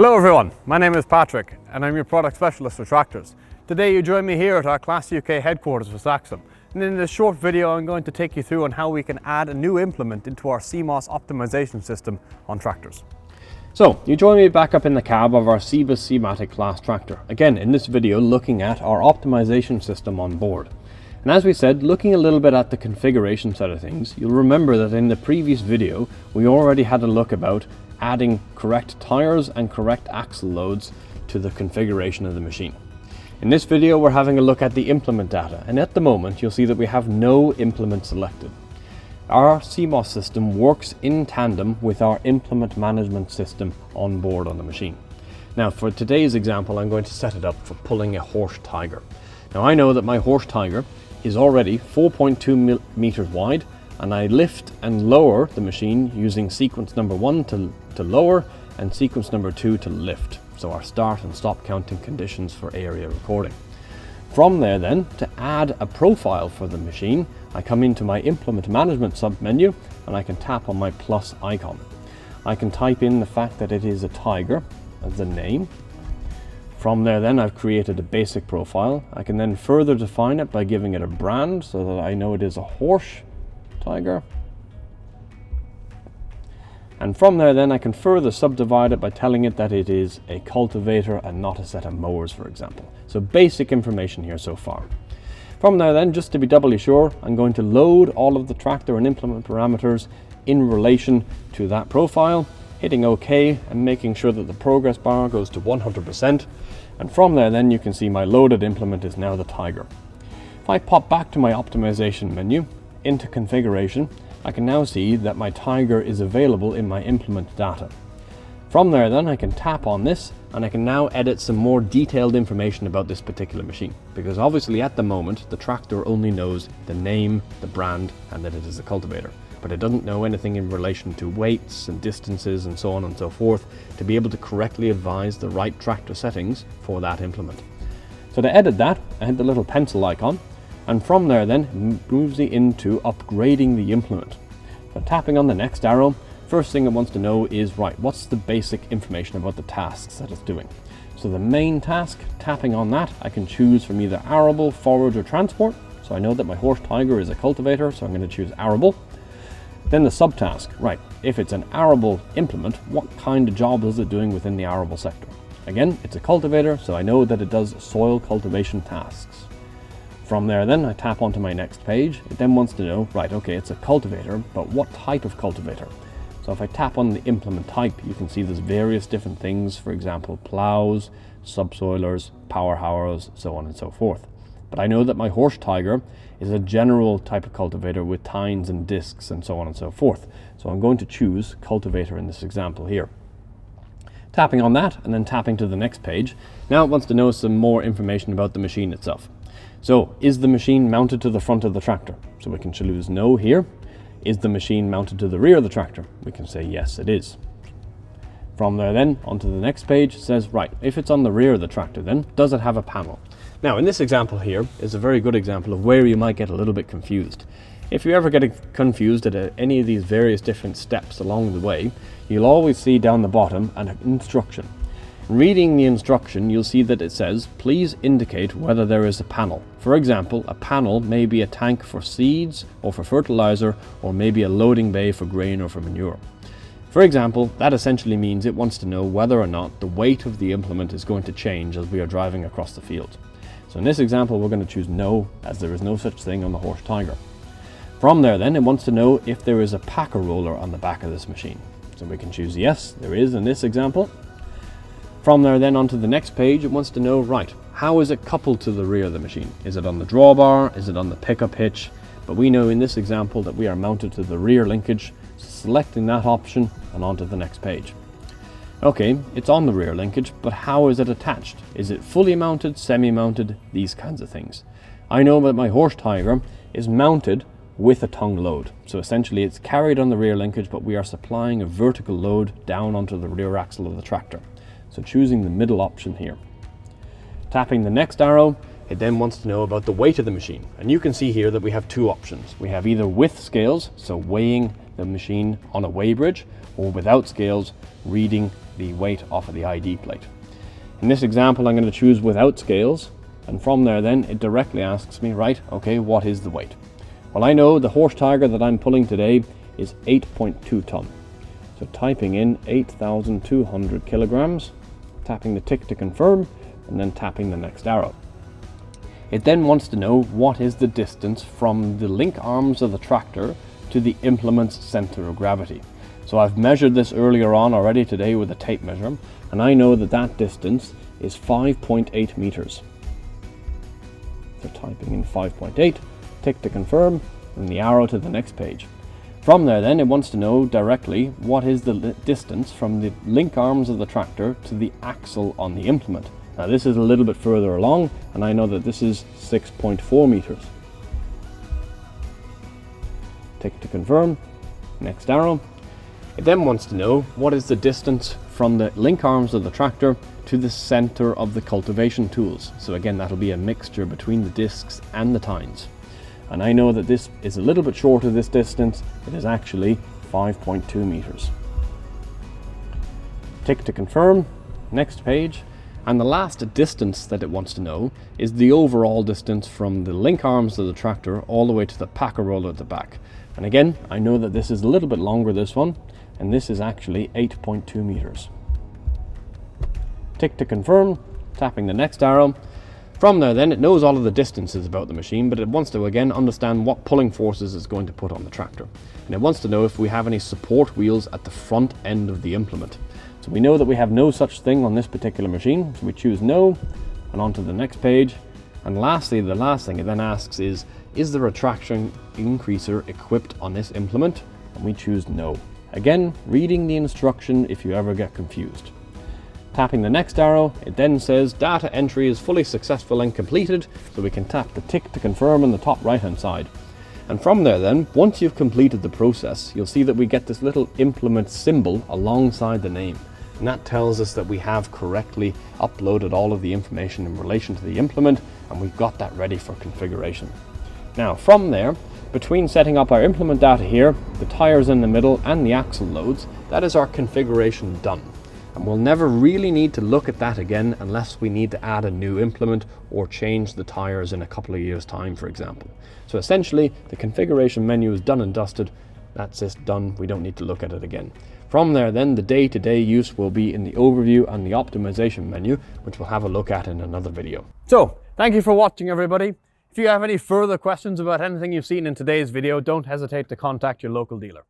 Hello everyone, my name is Patrick and I'm your product specialist for tractors. Today you join me here at our Class UK headquarters for Saxon. And in this short video I'm going to take you through on how we can add a new implement into our CEMOS optimization system on tractors. So, you join me back up in the cab of our CEMOS C-Matic class tractor. Again, in this video looking at our optimization system on board. And as we said, looking a little bit at the configuration side of things, you'll remember that in the previous video we already had a look about adding correct tires and correct axle loads to the configuration of the machine. In this video we're having a look at the implement data, and at the moment you'll see that we have no implement selected. Our CEMOS system works in tandem with our implement management system on board on the machine. Now for today's example I'm going to set it up for pulling a horse tiger. Now I know that my horse tiger is already 4.2 meters wide, and I lift and lower the machine using sequence number 1 to lower and sequence number 2 to lift. So our start and stop counting conditions for area recording. From there then, to add a profile for the machine, I come into my implement management submenu and I can tap on my plus icon. I can type in the fact that it is a tiger as the name. From there then I've created a basic profile. I can then further define it by giving it a brand so that I know it is a horse tiger. And from there then I can further subdivide it by telling it that it is a cultivator and not a set of mowers, for example. So basic information here so far. From there then, just to be doubly sure, I'm going to load all of the tractor and implement parameters in relation to that profile, hitting OK and making sure that the progress bar goes to 100%. And from there then you can see my loaded implement is now the tiger. If I pop back to my optimization menu, into configuration, I can now see that my tiger is available in my implement data. From there then I can tap on this and I can now edit some more detailed information about this particular machine, because obviously at the moment the tractor only knows the name, the brand, and that it is a cultivator, but it doesn't know anything in relation to weights and distances and so on and so forth to be able to correctly advise the right tractor settings for that implement. So to edit that, I hit the little pencil icon, and from there then moves me into upgrading the implement. So tapping on the next arrow, first thing it wants to know is, right, what's the basic information about the tasks that it's doing. So the main task, tapping on that, I can choose from either arable, forage or transport. So I know that my horse tiger is a cultivator, so I'm going to choose arable. Then the subtask, right, if it's an arable implement, what kind of job is it doing within the arable sector? Again, it's a cultivator, so I know that it does soil cultivation tasks. From there then I tap onto my next page. It then wants to know, right, okay, it's a cultivator, but what type of cultivator? So if I tap on the implement type, you can see there's various different things, for example, plows, subsoilers, power harrows, so on and so forth. But I know that my horse tiger is a general type of cultivator with tines and discs and so on and so forth. So I'm going to choose cultivator in this example here. Tapping on that and then tapping to the next page. Now it wants to know some more information about the machine itself. So, is the machine mounted to the front of the tractor? So we can choose no here. Is the machine mounted to the rear of the tractor? We can say yes, it is. From there then, onto the next page, it says, right, if it's on the rear of the tractor then, does it have a panel? Now in this example here is a very good example of where you might get a little bit confused. If you ever get confused at any of these various different steps along the way, you'll always see down the bottom an instruction. Reading the instruction, you'll see that it says, please indicate whether there is a panel. For example, a panel may be a tank for seeds or for fertilizer, or maybe a loading bay for grain or for manure. For example, that essentially means it wants to know whether or not the weight of the implement is going to change as we are driving across the field. So in this example, we're going to choose no, as there is no such thing on the horse tiger. From there then, it wants to know if there is a packer roller on the back of this machine. So we can choose yes, there is in this example. From there then onto the next page, it wants to know, right, how is it coupled to the rear of the machine? Is it on the drawbar? Is it on the pickup hitch? But we know in this example that we are mounted to the rear linkage, so selecting that option and onto the next page. Okay, it's on the rear linkage, but how is it attached? Is it fully mounted, semi-mounted, these kinds of things? I know that my horse tiger is mounted with a tongue load. So essentially it's carried on the rear linkage, but we are supplying a vertical load down onto the rear axle of the tractor. So choosing the middle option here. Tapping the next arrow, it then wants to know about the weight of the machine. And you can see here that we have two options. We have either with scales, so weighing the machine on a weigh bridge, or without scales, reading the weight off of the ID plate. In this example, I'm going to choose without scales, and from there then it directly asks me, right, okay, what is the weight? Well, I know the horse tiger that I'm pulling today is 8.2 ton. So typing in 8,200 kilograms, tapping the tick to confirm, and then tapping the next arrow. It then wants to know what is the distance from the link arms of the tractor to the implement's center of gravity. So I've measured this earlier on already today with a tape measure, and I know that that distance is 5.8 meters. So typing in 5.8, tick to confirm, and the arrow to the next page. From there then, it wants to know directly what is the distance from the link arms of the tractor to the axle on the implement. Now this is a little bit further along, and I know that this is 6.4 meters. Tick to confirm, next arrow. It then wants to know what is the distance from the link arms of the tractor to the center of the cultivation tools. So again, that'll be a mixture between the discs and the tines. And I know that this is a little bit short of this distance. It is actually 5.2 meters. Tick to confirm, next page. And the last distance that it wants to know is the overall distance from the link arms of the tractor all the way to the packer roller at the back. And again, I know that this is a little bit longer, this one, and this is actually 8.2 meters. Tick to confirm, tapping the next arrow. From there then, it knows all of the distances about the machine, but it wants to again understand what pulling forces it's going to put on the tractor. And it wants to know if we have any support wheels at the front end of the implement. So we know that we have no such thing on this particular machine, so we choose no, and on to the next page. And lastly, the last thing it then asks is there a traction increaser equipped on this implement? And we choose no. Again, reading the instruction if you ever get confused. Tapping the next arrow, it then says data entry is fully successful and completed, so we can tap the tick to confirm on the top right hand side. And from there then, once you've completed the process, you'll see that we get this little implement symbol alongside the name. And that tells us that we have correctly uploaded all of the information in relation to the implement, and we've got that ready for configuration. Now from there, between setting up our implement data here, the tires in the middle and the axle loads, that is our configuration done. And we'll never really need to look at that again unless we need to add a new implement or change the tires in a couple of years' time, for example. So essentially, the configuration menu is done and dusted. That's it, done. We don't need to look at it again. From there then, the day-to-day use will be in the overview and the optimization menu, which we'll have a look at in another video. So, thank you for watching, everybody. If you have any further questions about anything you've seen in today's video, don't hesitate to contact your local dealer.